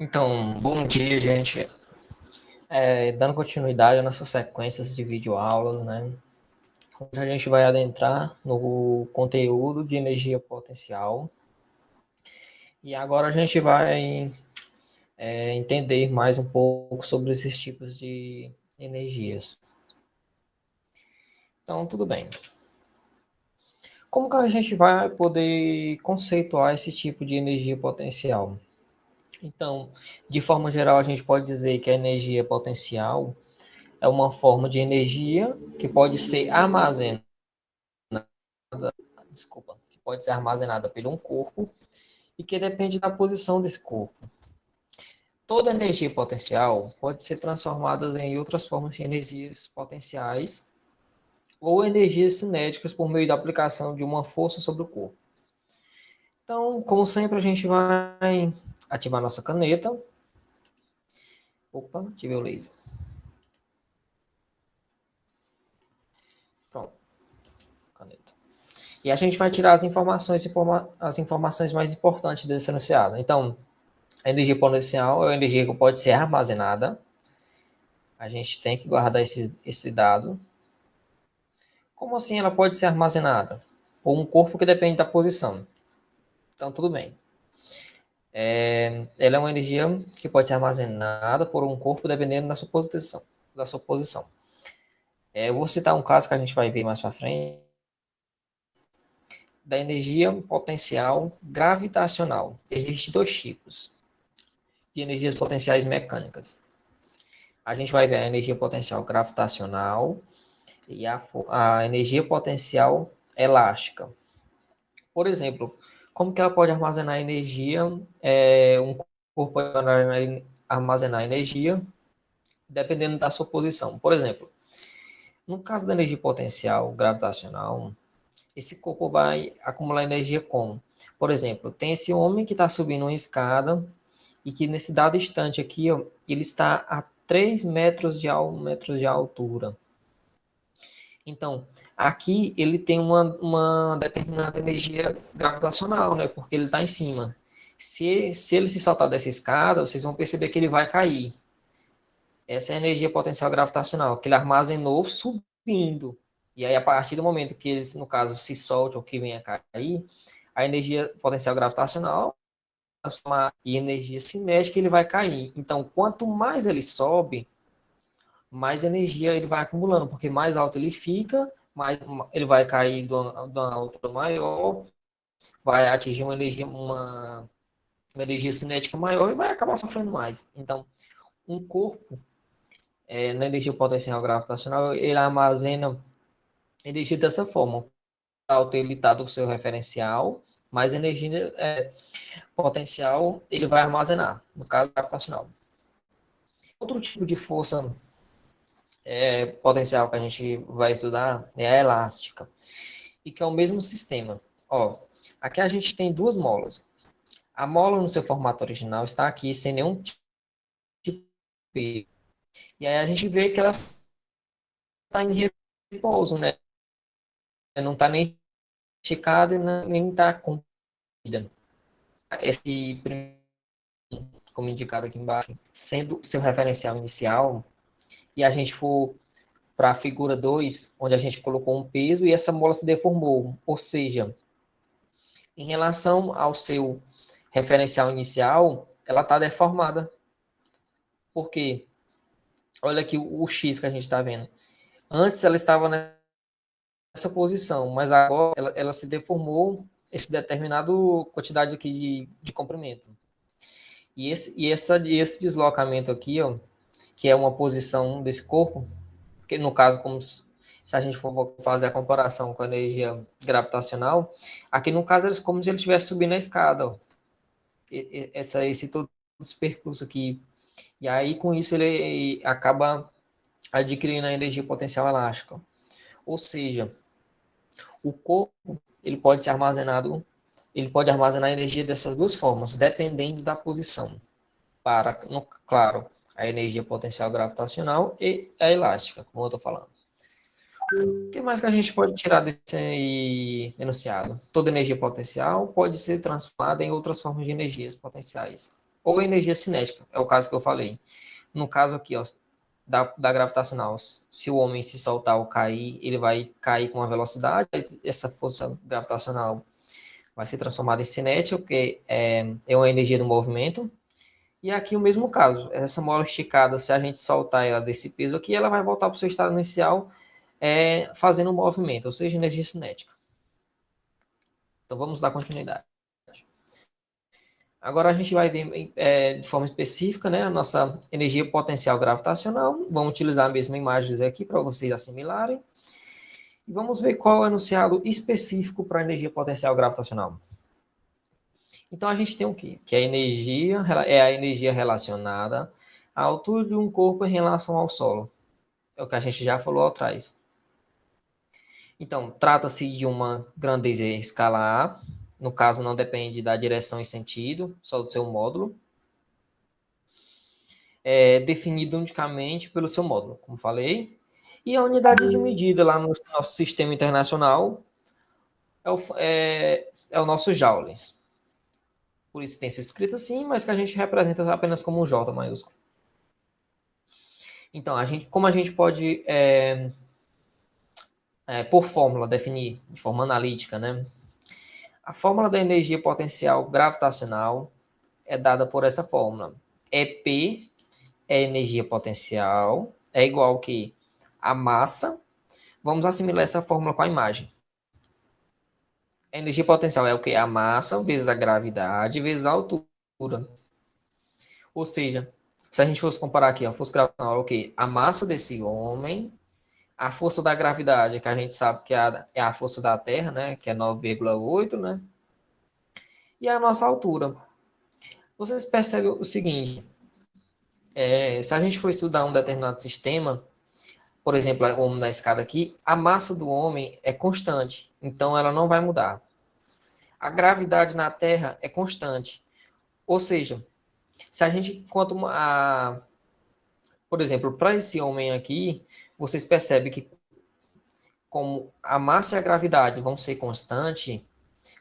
Então, bom dia, gente. Dando continuidade às nossas sequências de videoaulas, né? Hoje a gente vai adentrar no conteúdo de energia potencial. E agora a gente vai entender mais um pouco sobre esses tipos de energias. Então, tudo bem. Como que a gente vai poder conceituar esse tipo de energia potencial? Então, de forma geral, a gente pode dizer que a energia potencial é uma forma de energia que pode ser armazenada, que pode ser armazenada por um corpo e que depende da posição desse corpo. Toda energia potencial pode ser transformada em outras formas de energias potenciais ou energias cinéticas por meio da aplicação de uma força sobre o corpo. Então, como sempre, a gente vai ativar nossa caneta. Opa, ativei o laser. Pronto, caneta. E a gente vai tirar as informações mais importantes desse enunciado. Então, a energia potencial é uma energia que pode ser armazenada. A gente tem que guardar esse dado. Como assim ela pode ser armazenada? Por um corpo que depende da posição. Então, tudo bem. Ela é uma energia que pode ser armazenada por um corpo dependendo da sua posição. Eu vou citar um caso que a gente vai ver mais para frente, da energia potencial gravitacional. Existem dois tipos de energias potenciais mecânicas. A gente vai ver a energia potencial gravitacional e a energia potencial elástica. Por exemplo, como que ela pode armazenar energia? Um corpo pode armazenar energia dependendo da sua posição. Por exemplo, no caso da energia potencial gravitacional, esse corpo vai acumular energia como? Por exemplo, tem esse homem que está subindo uma escada e que nesse dado instante aqui, ó, ele está a 3 metros de altura. Então, aqui ele tem uma determinada energia gravitacional, né? Porque ele está em cima. Se ele se saltar dessa escada, vocês vão perceber que ele vai cair. Essa é a energia potencial gravitacional, que ele armazenou subindo. E aí, a partir do momento que ele, no caso, se solte ou que venha a cair, a energia potencial gravitacional transformar em energia cinética, ele vai cair. Então, quanto mais ele sobe, mais energia ele vai acumulando, porque mais alto ele fica, mais ele vai cair de uma altura maior, vai atingir uma energia cinética maior e vai acabar sofrendo mais. Então, um corpo, na energia potencial gravitacional, ele armazena energia dessa forma. Alto ele está do seu referencial, mais energia potencial ele vai armazenar, no caso gravitacional. Outro tipo de força potencial que a gente vai estudar é a elástica, e que é o mesmo sistema. Ó, aqui a gente tem duas molas. A mola no seu formato original está aqui sem nenhum tipo de peso. E aí a gente vê que ela está em repouso, né? Não está nem esticada e nem está comprida. Esse primeiro, como indicado aqui embaixo, sendo seu referencial inicial, e a gente for para a figura 2, onde a gente colocou um peso e essa mola se deformou. Ou seja, em relação ao seu referencial inicial, ela está deformada. Por quê? Olha aqui o X que a gente está vendo. Antes ela estava nessa posição, mas agora ela se deformou esse determinado quantidade aqui de comprimento. E esse deslocamento aqui, ó, que é uma posição desse corpo, que no caso, como se a gente for fazer a comparação com a energia gravitacional, aqui no caso é como se ele estivesse subindo a escada, ó. Esse todo esse percurso aqui. E aí, com isso, ele acaba adquirindo a energia potencial elástica. Ou seja, o corpo ele pode armazenar energia dessas duas formas, dependendo da posição. Claro, a energia potencial gravitacional e a elástica, como eu estou falando. O que mais que a gente pode tirar desse enunciado? Toda energia potencial pode ser transformada em outras formas de energias potenciais. ou energia cinética, é o caso que eu falei. No caso aqui, ó, da gravitacional, se o homem se soltar ou cair, ele vai cair com uma velocidade, essa força gravitacional vai ser transformada em cinética, porque é uma energia do movimento. E aqui o mesmo caso, essa mola esticada, se a gente soltar ela desse peso aqui, ela vai voltar para o seu estado inicial fazendo um movimento, ou seja, energia cinética. Então vamos dar continuidade. Agora a gente vai ver de forma específica, né, a nossa energia potencial gravitacional. Vamos utilizar a mesma imagem aqui para vocês assimilarem. E vamos ver qual é o enunciado específico para a energia potencial gravitacional. Então a gente tem o quê? Que a energia é a energia relacionada à altura de um corpo em relação ao solo. É o que a gente já falou atrás. Então, trata-se de uma grandeza escalar. No caso, não depende da direção e sentido, só do seu módulo. É definido unicamente pelo seu módulo, como falei. E a unidade de medida lá no nosso sistema internacional é o nosso joules. Por isso tem sido escrito assim, mas que a gente representa apenas como um J maiúsculo. Então, como a gente pode, por fórmula, definir de forma analítica, né? A fórmula da energia potencial gravitacional é dada por essa fórmula. EP é energia potencial, é igual que a massa. Vamos assimilar essa fórmula com a imagem. A energia potencial é o que? A massa vezes a gravidade vezes a altura. Ou seja, se a gente fosse comparar aqui, ó, fosse gravitacional, o que? A massa desse homem, a força da gravidade, que a gente sabe que é a força da Terra, né? Que é 9,8, né? E a nossa altura. Vocês percebem o seguinte, se a gente for estudar um determinado sistema, por exemplo, o homem na escada aqui, a massa do homem é constante, então ela não vai mudar. A gravidade na Terra é constante. Ou seja, se a gente, por exemplo, para esse homem aqui, vocês percebem que como a massa e a gravidade vão ser constantes,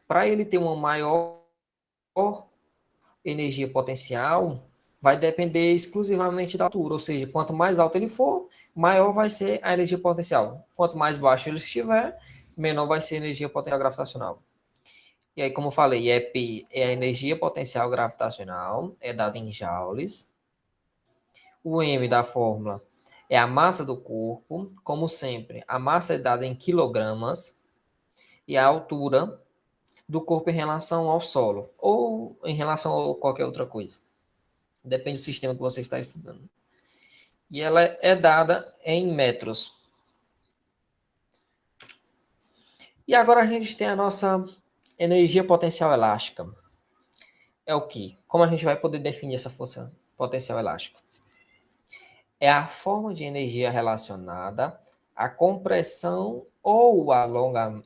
para ele ter uma maior energia potencial, vai depender exclusivamente da altura, ou seja, quanto mais alto ele for, maior vai ser a energia potencial. Quanto mais baixo ele estiver, menor vai ser a energia potencial gravitacional. E aí, como eu falei, EP é a energia potencial gravitacional, é dada em joules. O M da fórmula é a massa do corpo, como sempre, a massa é dada em quilogramas e a altura do corpo em relação ao solo ou em relação a qualquer outra coisa. Depende do sistema que você está estudando. E ela é dada em metros. E agora a gente tem a nossa energia potencial elástica. É o que? Como a gente vai poder definir essa força potencial elástica? É a forma de energia relacionada à compressão ou alongamento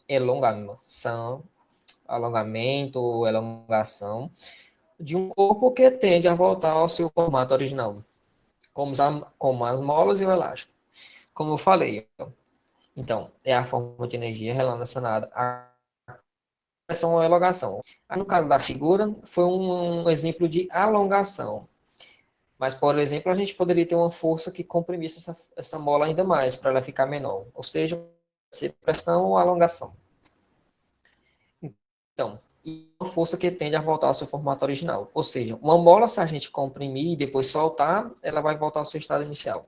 ou elongação de um corpo que tende a voltar ao seu formato original, como as molas e o elástico. Como eu falei, então, é a forma de energia relacionada à compressão ou elongação. Aí, no caso da figura, foi um exemplo de alongação. Mas, por exemplo, a gente poderia ter uma força que comprimisse essa mola ainda mais, para ela ficar menor. Ou seja, ser pressão ou alongação. Então, e uma força que tende a voltar ao seu formato original. Ou seja, uma mola, se a gente comprimir e depois soltar, ela vai voltar ao seu estado inicial.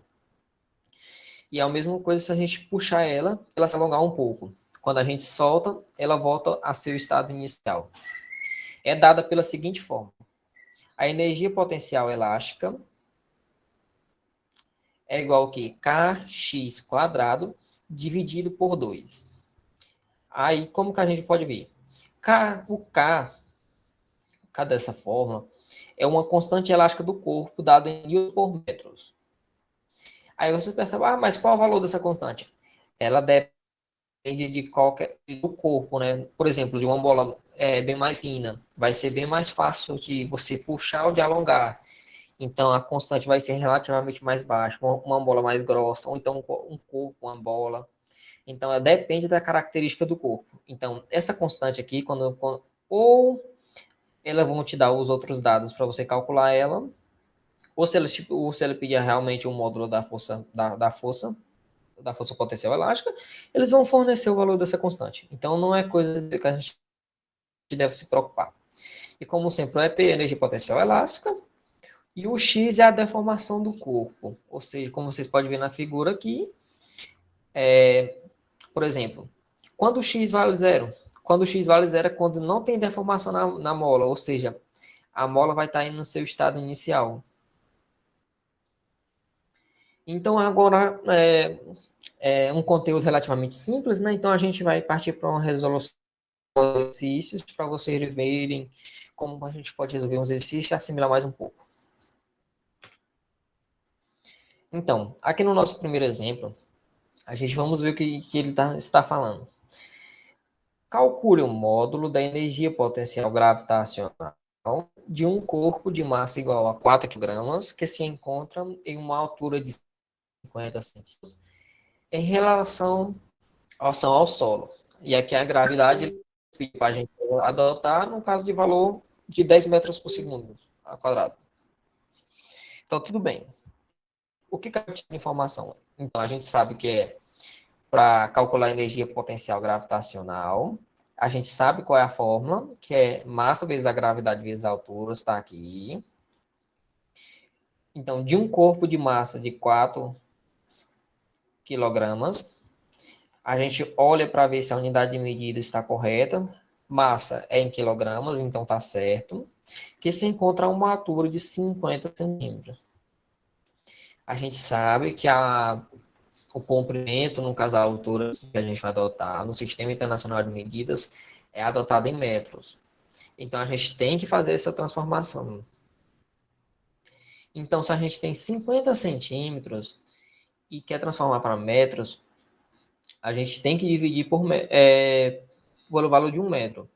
E é a mesma coisa se a gente puxar ela se alongar um pouco. Quando a gente solta, ela volta a seu estado inicial. É dada pela seguinte forma. A energia potencial elástica é igual que kx quadrado dividido por 2. Aí, como que a gente pode ver? K dessa fórmula, é uma constante elástica do corpo dada em Newton por metros. Aí você percebe, mas qual o valor dessa constante? Ela depende de qualquer do corpo, né? Por exemplo, de uma bola bem mais fina, vai ser bem mais fácil de você puxar ou de alongar. Então a constante vai ser relativamente mais baixa, uma bola mais grossa, ou então um corpo, uma bola. Então depende da característica do corpo. Então essa constante aqui, ou elas vão te dar os outros dados para você calcular ela, ou se ele pedir realmente um módulo da força potencial elástica, eles vão fornecer o valor dessa constante. Então, não é coisa que a gente deve se preocupar. E como sempre, o EP é energia potencial elástica, e o X é a deformação do corpo. Ou seja, como vocês podem ver na figura aqui, por exemplo, quando o X vale zero? Quando o X vale zero é quando não tem deformação na mola, ou seja, a mola vai estar indo no seu estado inicial. Então, agora, é um conteúdo relativamente simples, né? Então, a gente vai partir para uma resolução de exercícios para vocês verem como a gente pode resolver um exercício e assimilar mais um pouco. Então, aqui no nosso primeiro exemplo, a gente vamos ver o que ele está falando. Calcule o módulo da energia potencial gravitacional de um corpo de massa igual a 4 kg que se encontra em uma altura de 50 centímetros em relação ao solo. E aqui a gravidade para a gente adotar no caso de valor de 10 metros por segundo ao quadrado. Então, tudo bem. O que é a informação? Então, a gente sabe que é para calcular a energia potencial gravitacional. A gente sabe qual é a fórmula, que é massa vezes a gravidade vezes a altura, está aqui. Então, de um corpo de massa de 4 quilogramas, a gente olha para ver se a unidade de medida está correta. Massa é em quilogramas, então está certo. Que se encontra a uma altura de 50 centímetros. A gente sabe que o comprimento, no caso a altura que a gente vai adotar no Sistema Internacional de Medidas, é adotado em metros. Então, a gente tem que fazer essa transformação. Então, se a gente tem 50 centímetros e quer transformar para metros, a gente tem que dividir pelo valor de 1 metro.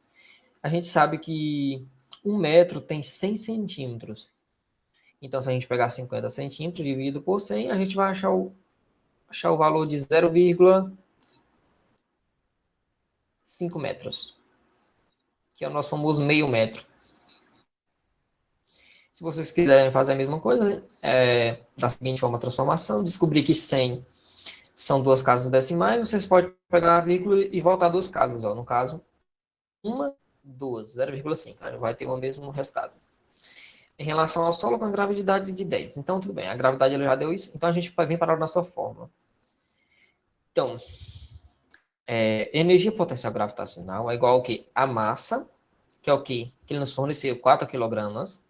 A gente sabe que 1 metro tem 100 centímetros. Então, se a gente pegar 50 centímetros dividido por 100, a gente vai achar o valor de 0,5 metros, que é o nosso famoso meio metro. Se vocês quiserem fazer a mesma coisa, da seguinte forma, a transformação, descobrir que 100 são duas casas decimais, vocês podem pegar a vírgula e voltar duas casas. Ó. No caso, uma, duas, 0,5. Vai ter o mesmo resultado. Em relação ao solo, com a gravidade de 10. Então, tudo bem. A gravidade já deu isso. Então, a gente vai vir para a nossa fórmula. Então, energia potencial gravitacional é igual ao que? A massa, que é o que ele nos forneceu, 4 quilogramas,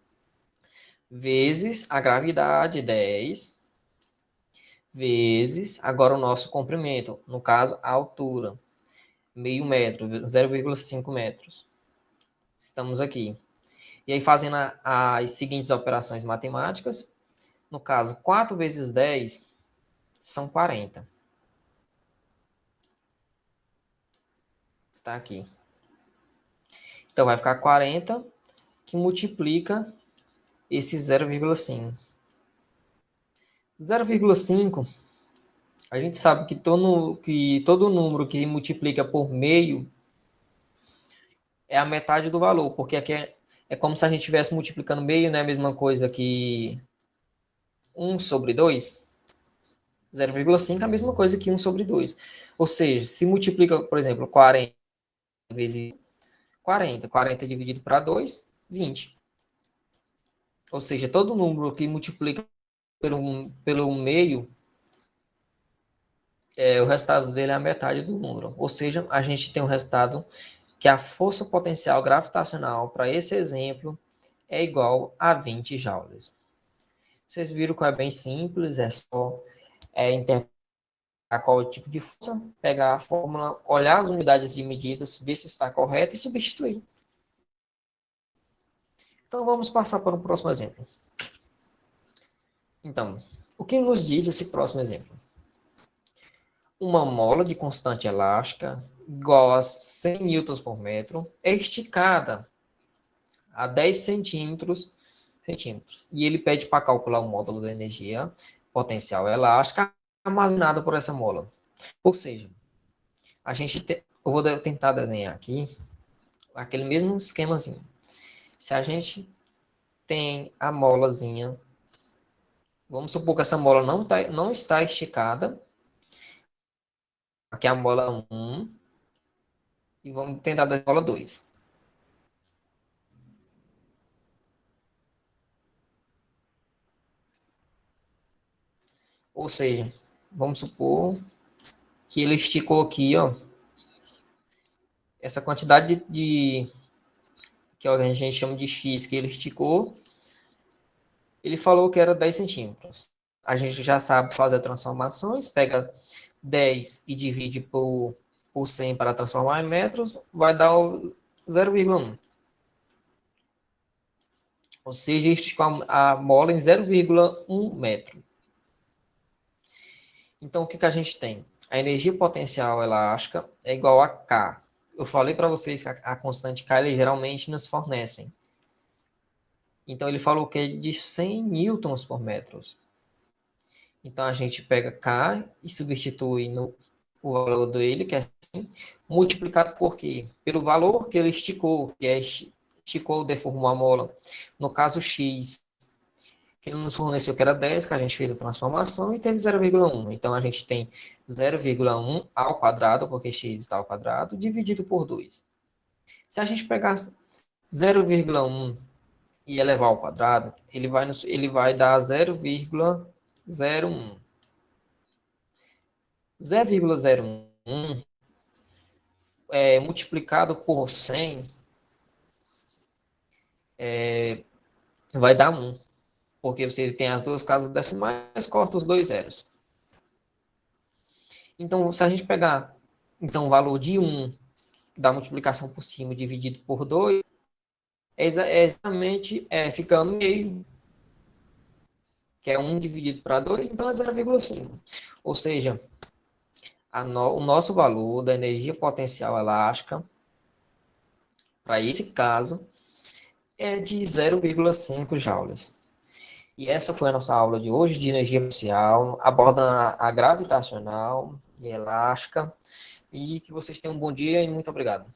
vezes a gravidade, 10, vezes agora o nosso comprimento, no caso, a altura, meio metro, 0,5 metros. Estamos aqui. E aí, fazendo as seguintes operações matemáticas, no caso, 4 vezes 10 são 40. Está aqui. Então, vai ficar 40, que multiplica esse 0,5. 0,5, a gente sabe que todo número que multiplica por meio é a metade do valor, porque aqui é como se a gente estivesse multiplicando meio, né? A mesma coisa que 1 sobre 2. 0,5 é a mesma coisa que 1 sobre 2. Ou seja, se multiplica, por exemplo, 40 vezes 40, 40 dividido para 2, 20. Ou seja, todo número que multiplica pelo meio, o resultado dele é a metade do número. Ou seja, a gente tem um resultado que a força potencial gravitacional para esse exemplo é igual a 20 joules. Vocês viram que é bem simples, é só interpretar qual tipo de força, pegar a fórmula, olhar as unidades de medidas, ver se está correto e substituir. Então, vamos passar para o próximo exemplo. Então, o que nos diz esse próximo exemplo? Uma mola de constante elástica igual a 100 newtons por metro é esticada a 10 centímetros. E ele pede para calcular o módulo da energia potencial elástica armazenada por essa mola. Ou seja, eu vou tentar desenhar aqui aquele mesmo esquemazinho. Se a gente tem a molazinha, vamos supor que essa mola não está esticada, aqui é a mola 1, e vamos tentar dar a mola 2. Ou seja, vamos supor que ele esticou aqui, ó, essa quantidade que a gente chama de X, que ele esticou, ele falou que era 10 centímetros. A gente já sabe fazer transformações, pega 10 e divide por 100 para transformar em metros, vai dar o 0,1. Ou seja, esticou a mola em 0,1 metro. Então, o que a gente tem? A energia potencial elástica é igual a K. Eu falei para vocês que a constante K eles geralmente nos fornecem. Então, ele falou que é de 100 newtons por metro. Então, a gente pega K e substitui o valor dele, que é 100, multiplicado por quê? Pelo valor que ele esticou, que é esticou, deformou a mola. No caso, X, que ele nos forneceu que era 10, que a gente fez a transformação, e teve 0,1. Então, a gente tem 0,1 ao quadrado, porque x está ao quadrado, dividido por 2. Se a gente pegar 0,1 e elevar ao quadrado, ele vai dar 0,01. 0,01 multiplicado por 100 vai dar 1. Porque você tem as duas casas decimais, corta os dois zeros. Então, se a gente pegar o valor de 1 da multiplicação por cima dividido por 2, exatamente fica no meio, que é 1 dividido para 2, então é 0,5. Ou seja, o nosso valor da energia potencial elástica, para esse caso, é de 0,5 joules. E essa foi a nossa aula de hoje de energia potencial, abordando a gravitacional e elástica. E que vocês tenham um bom dia e muito obrigado.